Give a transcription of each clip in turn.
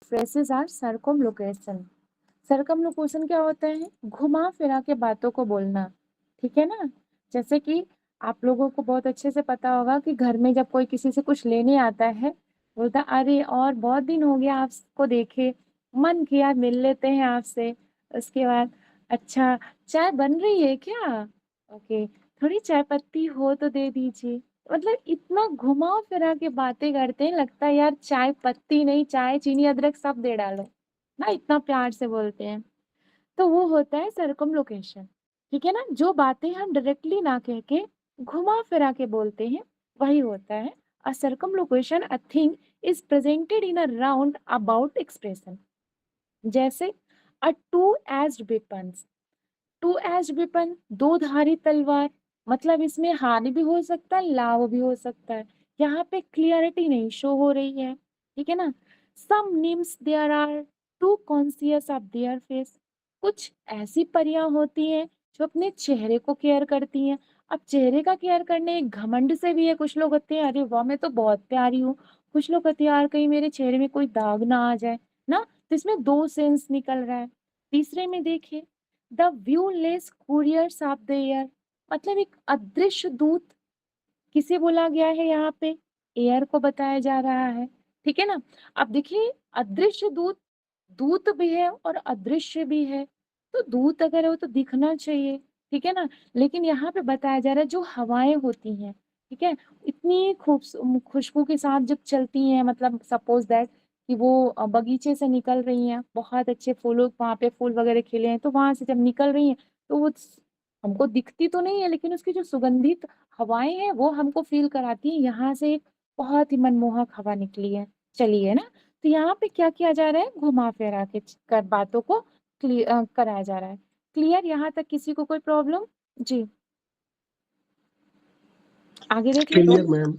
phrases are circumlocution. सर्कमलोकेशन क्या होता है? घुमा फिरा के बातों को बोलना, ठीक है ना। जैसे कि आप लोगों को बहुत अच्छे से पता होगा कि घर में जब कोई किसी से कुछ लेने आता है, बोलता अरे और बहुत दिन हो गया आपको देखे, मन किया मिल लेते हैं आपसे। उसके बाद अच्छा चाय बन रही है क्या? ओके, थोड़ी चाय पत्ती हो तो दे दीजिए। मतलब इतना घुमा फिरा के बातें करते हैं, लगता है यार चाय पत्ती नहीं, चाय चीनी अदरक सब दे डालो ना, इतना प्यार से बोलते हैं। तो वो होता है सर्कमलोकेशन, ठीक है ना। जो बातें हम डायरेक्टली ना कह के घुमा फिरा के बोलते हैं, वही होता है a circumlocution. A thing is presented in a roundabout expression. जैसे a two edged weapons. Two edged weapon, दो धारी तलवार, मतलब इसमें हानि भी हो सकता है, लाभ भी हो सकता है। यहाँ पे क्लियरिटी नहीं शो हो रही है, ठीक है ना। Some nymphs there are too conscious of their face. कुछ ऐसी परियां होती हैं जो अपने चेहरे को केयर करती हैं। अब चेहरे का केयर करने एक घमंड से भी है। कुछ लोग होते हैं अरे वाह मैं तो बहुत प्यारी हूँ, कुछ लोग होते हैं यार कहीं मेरे चेहरे में कोई दाग ना आ जाए ना। तो इसमें दो सेंस निकल रहा है। तीसरे में देखिए the व्यूलेस couriers of the air, मतलब एक अदृश्य दूत किसे बोला गया है यहाँ पे? एयर को बताया जा रहा है, ठीक है ना। अब देखिए अदृश्य दूत, दूत भी है और अदृश्य भी है। तो दूत अगर है वो तो दिखना चाहिए, ठीक है ना। लेकिन यहाँ पे बताया जा रहा है जो हवाएं होती हैं, ठीक है, इतनी खुशबू के साथ जब चलती हैं, मतलब सपोज दैट कि वो बगीचे से निकल रही हैं, बहुत अच्छे फूलों वहां पे फूल वगैरह खिले हैं, तो वहां से जब निकल रही हैं तो वो हमको दिखती तो नहीं है, लेकिन उसकी जो सुगंधित हवाएं हैं वो हमको फील कराती है यहाँ से एक बहुत ही मनमोहक हवा निकली है, चली है ना। तो यहाँ पे क्या किया जा रहा है? घुमा फिरा के कर बातों को कराया जा रहा है। क्लियर यहाँ तक? किसी को कोई प्रॉब्लम? जी आगे देख लेते क्लियर हैं। मैम।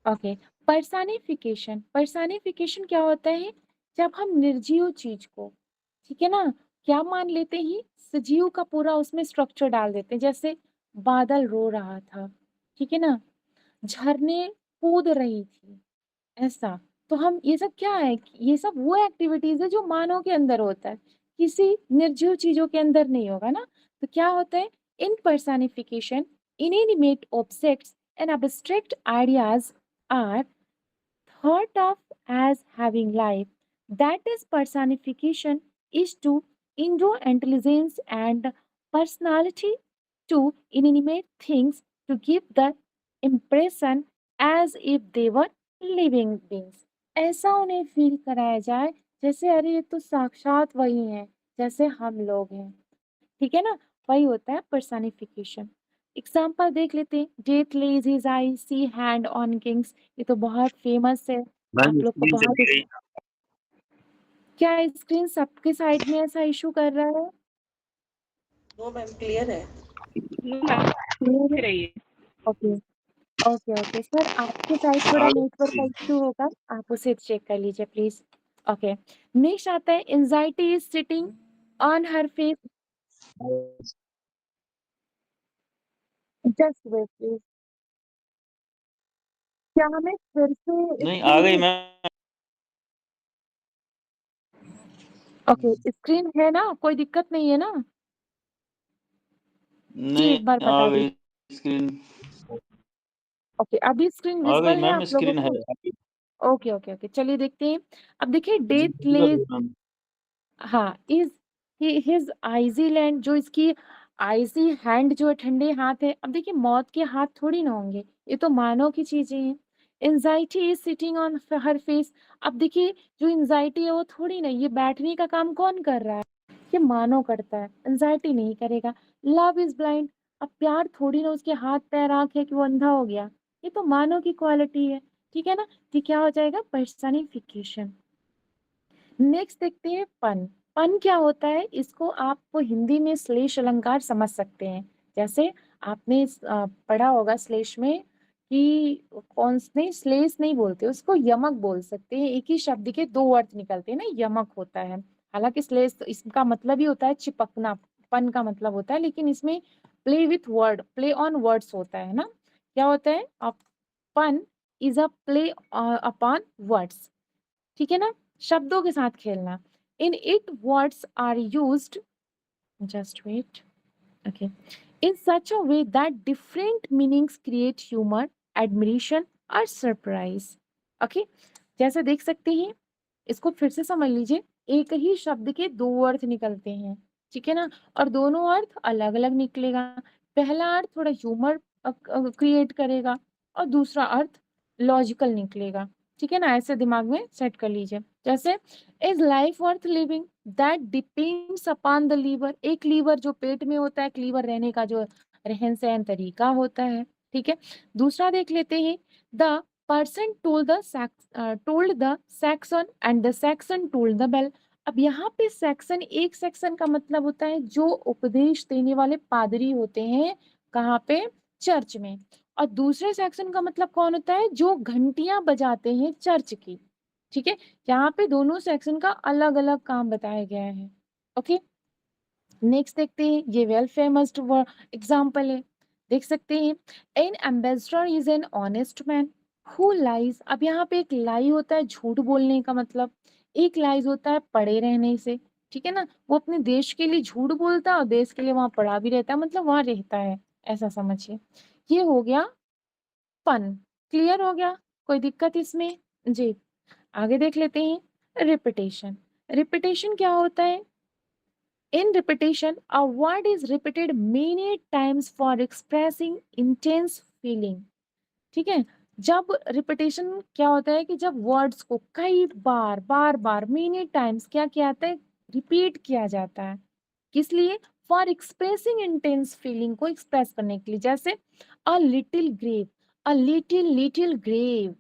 Okay, personification. पर्सनिफिकेशन क्या होता है? जब हम निर्जीव चीज को, ठीक है ना, क्या मान लेते हैं? सजीव का पूरा उसमें स्ट्रक्चर डाल देते हैं। जैसे बादल रो रहा था, ठीक है ना, झरने कूद रही थी, ऐसा। तो हम ये सब क्या है? ये सब वो एक्टिविटीज है जो मानव के अंदर होता है, किसी निर्जीव चीजों के अंदर नहीं होगा ना। तो क्या होता है? इन personification inanimate objects and abstract ideas are thought of as having life. That is, personification is to indoor intelligence and personality to inanimate things to give the impression as if they were living beings. ऐसा उन्हें feel कराया जाए जैसे अरे ये तो साक्षात वही है जैसे हम लोग हैं, ठीक है ना। वही होता है पर्सनिफिकेशन। एग्जाम्पल देख लेते हैं। Death lays his icy hand on kings, ये तो बहुत फेमस है, मैम आप लोग को स्क्रीन बहुत। चली गई। क्या स्क्रीन सबके साइड में ऐसा इशू कर रहा है? नो मैम क्लियर है। क्लियर है? ओके ओके ओके सर, आपके साइड थोड़ा नेटवर्क का इशू होगा, आप उसे चेक कर लीजिए प्लीज। ओके, नेक्स्ट आता है anxiety is sitting on her face. Just wait please. क्या हमें फिर से नहीं आ गई स्क्रीन? मैम। ओके, स्क्रीन है ना, कोई दिक्कत नहीं है ना? जी नहीं एक बार आ बता गई दीजिए। स्क्रीन। ओके, अभी स्क्रीन आ गई विजिबल है मैम आप लोगों स्क्रीन है। को? ओके ओके ओके, चलिए देखते हैं। अब देखिए जी डेथ visible लेज, है मैम। हाँ, इज हिज आइजी लैंड, जो इसकी आइजी हैंड जो है, ठंडे हाथ है। अब देखिए मौत के हाथ थोड़ी ना होंगे, ये तो मानव की चीजें हैं। Anxiety is sitting on her face. अब देखिए जो एंजाइटी है वो थोड़ी ना, ये बैठने का काम कौन कर रहा है? ये मानव करता है, एंजाइटी नहीं करेगा। लव इज ब्लाइंड, अब प्यार थोड़ी ना उसके हाथ पैर आंख है कि वो अंधा हो गया, ये तो मानव की क्वालिटी है, ठीक है ना। तो क्या हो जाएगा? पर्सनिफिकेशन। नेक्स्ट देखते हैं पन। पन क्या होता है? इसको आप हिंदी में श्लेष अलंकार समझ सकते हैं। जैसे आपने पढ़ा होगा श्लेष में कि कौन नहीं, श्लेष नहीं बोलते उसको, यमक बोल सकते हैं। एक ही शब्द के दो अर्थ निकलते हैं ना, यमक होता है। हालांकि श्लेष तो इसका मतलब ही होता है चिपकना, पन का मतलब होता है, लेकिन इसमें play with word, play on words होता है ना। क्या होता है? Pun is a play upon words, ठीक है ना। शब्दों के साथ खेलना। In it words are used, just wait, okay, in such a way that different meanings create humour, admiration और सरप्राइज। ओके, जैसे देख सकते हैं, इसको फिर से समझ लीजिए, एक ही शब्द के दो अर्थ निकलते हैं, ठीक है ना, और दोनों अर्थ अलग अलग निकलेगा। पहला अर्थ थोड़ा ह्यूमर क्रिएट करेगा और दूसरा अर्थ लॉजिकल निकलेगा, ठीक है ना, ऐसे दिमाग में सेट कर लीजिए। जैसे is life worth living, that depends upon the liver, एक लीवर जो पेट में होता है, एक लीवर रहने का जो रहन सहन तरीका होता है, ठीक है। दूसरा देख लेते हैं, the person told the Saxon and the Saxon told the bell। अब यहाँ पे सेक्शन, एक सेक्शन का मतलब होता है जो उपदेश देने वाले पादरी होते हैं, कहाँ पे, चर्च में। और दूसरे सेक्शन का मतलब कौन होता है, जो घंटियां बजाते हैं चर्च की, ठीक है। यहाँ पे दोनों सेक्शन का अलग अलग काम बताया गया है। ओके, नेक्स्ट देखते हैं, ये वेल फेमस एग्जाम्पल है, देख सकते हैं, N ambassador is an honest man who lies. अब यहाँ पे एक लाई होता है झूठ बोलने का मतलब, एक लाइज होता है पड़े रहने से, ठीक है ना, वो अपने देश के लिए झूठ बोलता है और देश के लिए वहां पड़ा भी रहता है, मतलब वहां रहता है, ऐसा समझिए। ये हो गया फन, क्लियर हो गया, कोई दिक्कत इसमें जी। आगे देख लेते हैं, रिपीटेशन। रिपीटेशन क्या होता है, in repetition, a word is repeated many times for expressing intense feeling, ठीक है। जब रिपीटेशन क्या होता है कि जब वर्ड्स को कई बार बार बार मेनी टाइम्स क्या किया जाता है, रिपीट किया जाता है, किस लिए, फॉर एक्सप्रेसिंग इंटेंस फीलिंग को एक्सप्रेस करने के लिए। जैसे a little grave, a little little grave,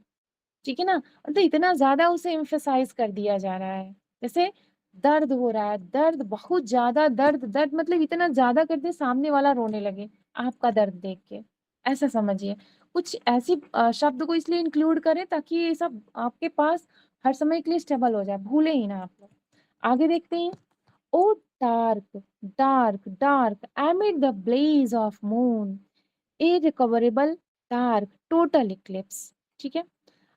ठीक है ना, मतलब इतना ज्यादा उसे एम्फेसाइज कर दिया जा रहा है। जैसे दर्द हो रहा है, दर्द बहुत ज्यादा, दर्द दर्द मतलब इतना ज्यादा कर दे सामने वाला रोने लगे आपका दर्द देख के, ऐसा समझिए। कुछ ऐसी शब्द को इसलिए इंक्लूड करें ताकि ये सब आपके पास हर समय के लिए स्टेबल हो जाए, भूले ही ना आप लोग। आगे देखते हैं, O dark dark dark amid the blaze of moon, irrecoverable dark total eclipse, ठीक है।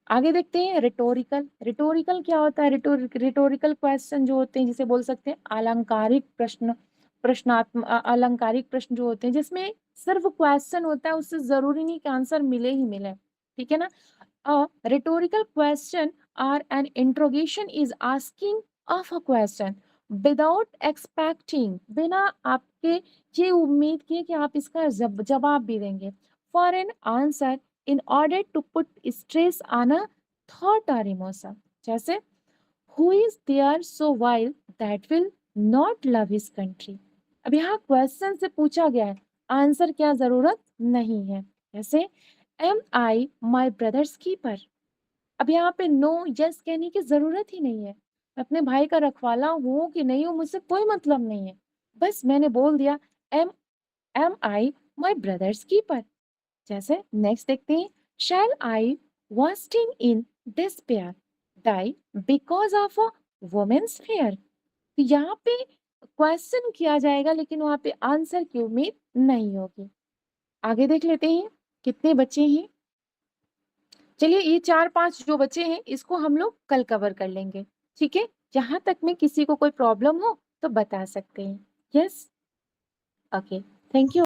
आगे देखते हैं, रिटोरिकल। रिटोरिकल क्या होता है, रिटोरिकल क्वेश्चन जो होते हैं, जिसे बोल सकते हैं अलंकारिक प्रश्न, अलंकारिक प्रश्न जो होते हैं जिसमें सिर्फ क्वेश्चन होता है, उससे जरूरी नहीं कि आंसर मिले ही मिले, ठीक है ना। अ rhetorical question or an interrogation is asking of a question without expecting, बिना आपके ये उम्मीद किए कि आप इसका जवाब भी देंगे, for an answer in order to put stress on a thought or emotion। जैसे who is there so wild that will not love his country। अब यहाँ क्वेश्चन से पूछा गया है, आंसर क्या जरूरत नहीं है। जैसे M I my brother's keeper. अब यहाँ पे नो यस कहने की जरूरत ही नहीं है, मैं अपने भाई का रखवाला हूँ कि नहीं हूँ मुझसे कोई मतलब नहीं है, बस मैंने बोल दिया am am I my brother's keeper. जैसे नेक्स्ट देखते हैं, shall I wasting in despair die because of a women's fair. तो यहाँ पे क्वेश्चन किया जाएगा लेकिन वहां पे आंसर की उम्मीद नहीं होगी। आगे देख लेते हैं, कितने बच्चे हैं, चलिए ये 4-5 जो बच्चे हैं इसको हम लोग कल कवर कर लेंगे, ठीक है। यहाँ तक में किसी को कोई प्रॉब्लम हो तो बता सकते हैं। Yes, okay, thank you.